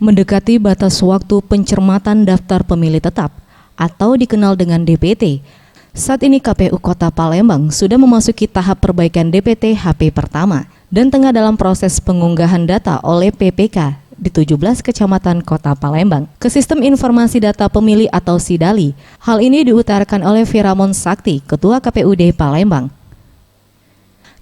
Mendekati batas waktu pencermatan daftar pemilih tetap atau dikenal dengan DPT, saat ini KPU Kota Palembang sudah memasuki tahap perbaikan DPT HP pertama dan tengah dalam proses pengunggahan data oleh PPK di 17 kecamatan Kota Palembang ke Sistem Informasi Data Pemilih atau SIDALI. Hal ini diutarakan oleh Firamon Sakti, Ketua KPUD Palembang.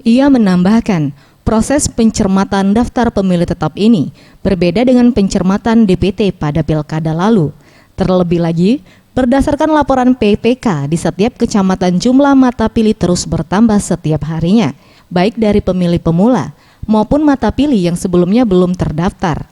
Ia menambahkan, proses pencermatan daftar pemilih tetap ini berbeda dengan pencermatan DPT pada pilkada lalu. Terlebih lagi, berdasarkan laporan PPK, di setiap kecamatan jumlah mata pilih terus bertambah setiap harinya, baik dari pemilih pemula maupun mata pilih yang sebelumnya belum terdaftar.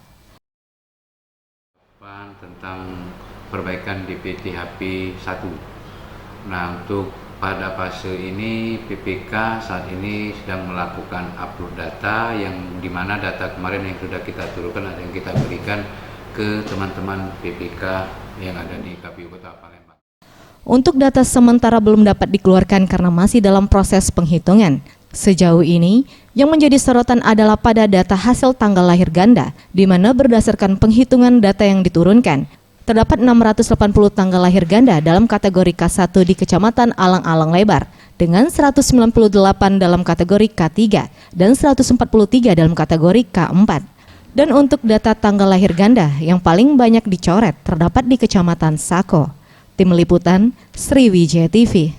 Tentang perbaikan DPT HP 1. Nah, untuk pada fase ini PPK saat ini sedang melakukan upload data yang dimana data kemarin yang sudah kita turunkan ada yang kita berikan ke teman-teman PPK yang ada di KPU Kota Palembang. Untuk data sementara belum dapat dikeluarkan karena masih dalam proses penghitungan. Sejauh ini, yang menjadi sorotan adalah pada data hasil tanggal lahir ganda, di mana berdasarkan penghitungan data yang diturunkan, terdapat 680 tanggal lahir ganda dalam kategori K1 di Kecamatan Alang-Alang Lebar, dengan 198 dalam kategori K3 dan 143 dalam kategori K4. Dan untuk data tanggal lahir ganda yang paling banyak dicoret terdapat di Kecamatan Sako. Tim Liputan, Sriwijaya TV.